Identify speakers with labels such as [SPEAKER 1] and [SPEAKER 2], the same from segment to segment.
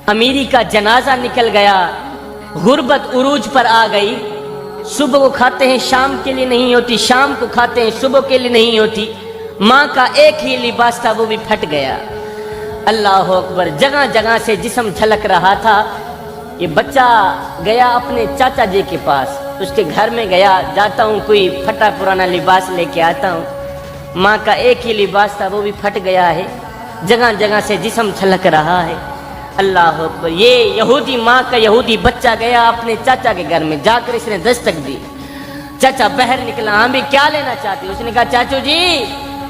[SPEAKER 1] अमीरी का जनाजा निकल गया, गुर्बत उरूज पर आ गई। सुबह को खाते हैं शाम के लिए नहीं होती, शाम को खाते हैं सुबह के लिए नहीं होती। माँ का एक ही लिबास था, वो भी फट गया। अल्लाह अकबर। जगह जगह से जिस्म झलक रहा था। ये बच्चा गया अपने चाचा जी के पास, उसके घर में गया, जाता हूँ कोई फटा पुराना लिबास लेके आता हूँ। माँ का एक ही लिबास था, वो भी फट गया है। जगह जगह से जिस्म झलक रहा है। अल्लाह अकबर। ये यहूदी माँ का यहूदी बच्चा गया अपने चाचा के घर में, जाकर इसने दस्तक दी। चाचा बाहर निकला, हाँ भी क्या लेना चाहते हो? उसने कहा चाचू जी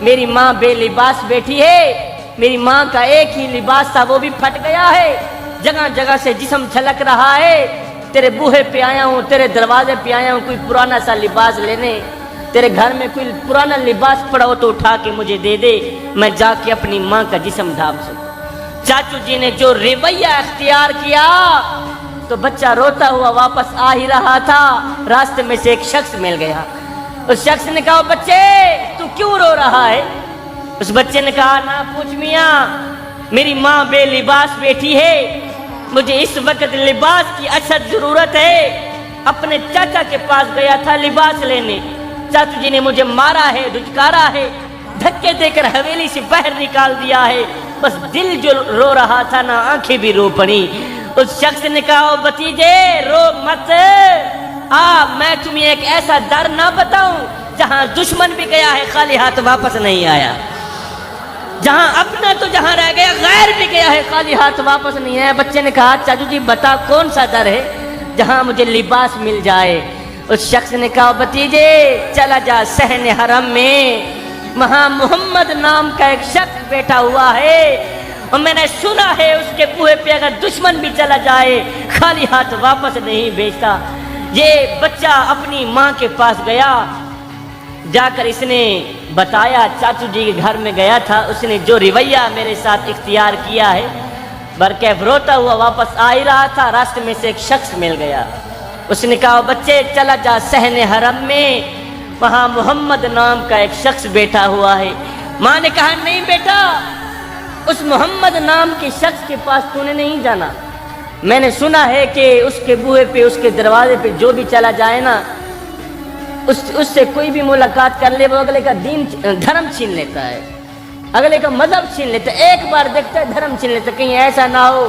[SPEAKER 1] मेरी माँ बेलिबास बैठी है, मेरी माँ का एक ही लिबास था, वो भी फट गया है। जगह जगह से जिस्म झलक रहा है। तेरे बूहे पे आया हूँ, तेरे दरवाजे पे आया हूँ कोई पुराना सा लिबास लेने। तेरे घर में कोई पुराना लिबास पड़ा हो तो उठा के मुझे दे दे, मैं जाके अपनी माँ का जिस्म ढांप सकूं। चाचू जी ने जो रवैया अख्तियार किया तो बच्चा रोता हुआ वापस आ ही रहा था। रास्ते में से एक शख्स मिल गया। उस शख्स ने कहा बच्चे तू क्यों रो रहा है? उस बच्चे ने कहा ना पूछ मियाँ, मेरी माँ बेलिबास बैठी है, मुझे इस वक्त लिबास की अशद जरूरत है। अपने चाचा के पास गया था लिबास लेने, चाचू जी ने मुझे मारा है, धुचकारा है, धक्के देकर हवेली से बाहर निकाल दिया है। बस दिल जो रो रहा था ना आंखें भी रो पड़ी। उस शख्स ने कहा भतीजे रो मत, मैं तुम्हें एक ऐसा दर ना बताऊं जहां दुश्मन भी गया है खाली हाथ वापस नहीं आया, जहां अपना तो जहां रह गया गैर भी गया है खाली हाथ वापस नहीं आया। बच्चे ने कहा चाचू जी बता कौन सा दर है जहां मुझे लिबास मिल जाए? उस शख्स ने कहा भतीजे चला जा सहने हरम में, वहां मोहम्मद नाम का एक शख्स बैठा हुआ है और मैंने सुना है उसके बूहे पे अगर दुश्मन भी चला जाए खाली हाथ वापस नहीं भेजता। ये बच्चा अपनी माँ के पास गया, जाकर इसने बताया चाचू जी के घर में गया था, उसने जो रवैया मेरे साथ इख्तियार किया है। बरकैफ रोता हुआ वापस आ ही रहा था, रास्ते में से एक शख्स मिल गया। उसने कहा बच्चे चला जा सहने हरम में, वहां मोहम्मद नाम का एक शख्स बैठा हुआ है। माँ ने कहा नहीं बेटा, उस मोहम्मद नाम के शख्स के पास तूने नहीं जाना। मैंने सुना है कि उसके बूहे पे उसके दरवाजे पे जो भी चला जाए ना उससे कोई भी मुलाकात कर ले वो अगले का दीन धर्म छीन लेता है, अगले का मजहब छीन लेता है। एक बार देखता है धर्म छीन लेता है। कहीं ऐसा ना हो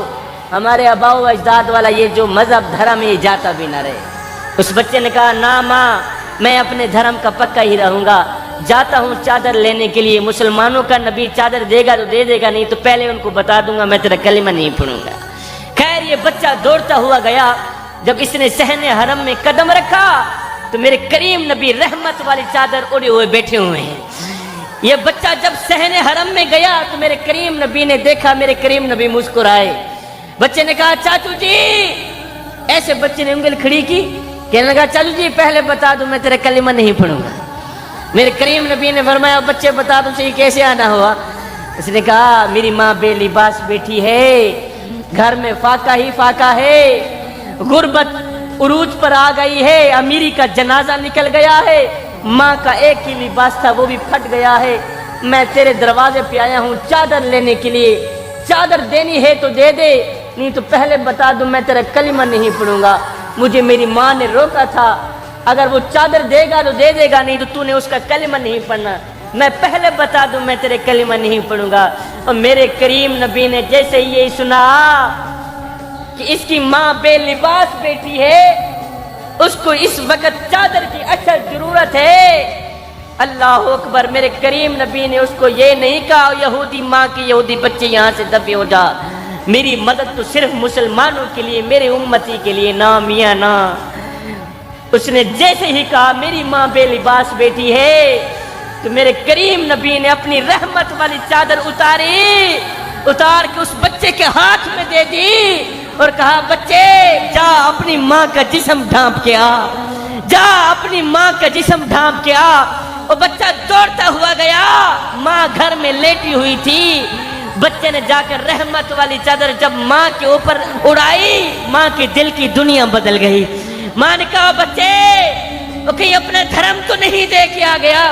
[SPEAKER 1] हमारे अबाओ अजदाद वाला ये जो मजहब धर्म ये जाता भी ना रहे। उस बच्चे ने कहा ना माँ मैं अपने धर्म का पक्का ही रहूंगा, जाता हूँ चादर लेने के लिए। मुसलमानों का नबी चादर देगा तो दे देगा, नहीं तो पहले उनको बता दूंगा मैं तेरा कलिमा नहीं पढ़ूंगा। खैर ये बच्चा दौड़ता हुआ गया। जब इसने सहने हरम में कदम रखा तो मेरे करीम नबी रहमत वाली चादर उड़े हुए बैठे हुए हैं। ये बच्चा जब सहने हरम में गया तो मेरे करीम नबी ने देखा, मेरे करीम नबी मुस्कुराए। बच्चे ने कहा चाचू जी, ऐसे बच्चे ने उंगली खड़ी की, कहने लगा चाचू जी पहले बता दो मैं तेरा कलिमा नहीं पढ़ूंगा। मेरे करीम नबी ने फरमाया बच्चे बता दो सही कैसे आना हुआ? उसने कहा मेरी माँ बेलिबास बैठी है, घर में फाका ही फाका है, गुर्बत उरूज पर आ गई है, अमीरी का जनाजा निकल गया है, माँ का एक ही लिबास था वो भी फट गया है। मैं तेरे दरवाजे पे आया हूँ चादर लेने के लिए, चादर देनी है तो दे दे, नहीं तो पहले बता दूं मैं तेरा कलिमा नहीं पढ़ूंगा। मुझे मेरी माँ ने रोका था, अगर वो चादर देगा तो दे देगा, नहीं तो तूने उसका कलिमा नहीं पढ़ना। मैं पहले बता दूं मैं तेरे कलिमा नहीं पढ़ूंगा। और मेरे करीम नबी ने जैसे ही ये सुना कि इसकी माँ बेलिबास बैठी है, उसको इस वक्त चादर की अशद जरूरत है, अल्लाह अकबर, मेरे करीम नबी ने उसको ये नहीं कहा यहूदी माँ की यहूदी बच्चे यहाँ से दबे हो जा, मेरी मदद तो सिर्फ मुसलमानों के लिए, मेरे उम्मती के लिए ना मियाँ ना। उसने जैसे ही कहा मेरी माँ बेलिबास बैठी है तो मेरे करीम नबी ने अपनी रहमत वाली चादर उतार के उस बच्चे के हाथ में दे दी और कहा बच्चे जा अपनी माँ का जिस्म ढांप के आ, जा अपनी माँ का जिस्म ढांप के आ। और बच्चा दौड़ता हुआ गया, माँ घर में लेटी हुई थी। बच्चे ने जाकर रहमत वाली चादर जब माँ के ऊपर उड़ाई, माँ के दिल की दुनिया बदल गई। माँ ने कहा बच्चे वो कहीं अपना धर्म तो नहीं दे के आ गया?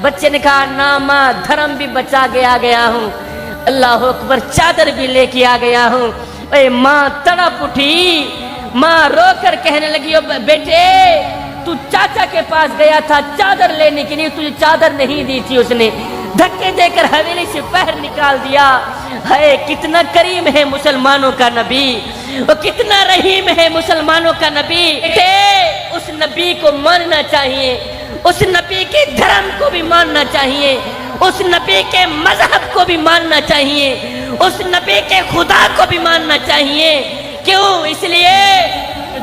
[SPEAKER 1] बच्चे ने कहा ना माँ धर्म भी बचा के आ गया हूँ, अल्लाह अकबर चादर भी लेके आ गया हूँ। اے ماں تڑپ اٹھی، ماں رو کر کہنے لگی بیٹے تو چاچا کے پاس گیا تھا چادر لینے کے لیے، تجھے چادر نہیں دی تھی، اس نے دھکے دے کر حویلی سے پیر نکال دیا۔ ہے کتنا کریم ہے مسلمانوں کا نبی، وہ کتنا رحیم ہے مسلمانوں کا نبی۔ اس نبی کو ماننا چاہیے، اس نبی کے دھرم کو بھی ماننا چاہیے، اس نبی کے مذہب کو بھی ماننا چاہیے، اس نبی کے خدا کو بھی ماننا چاہیے۔ کیوں؟ اس لیے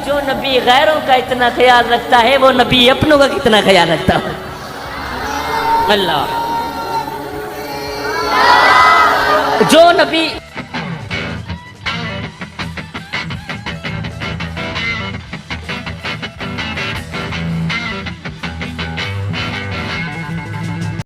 [SPEAKER 1] جو نبی غیروں کا اتنا خیال رکھتا ہے وہ نبی اپنوں کا کتنا خیال رکھتا ہے۔ اللہ جو نبی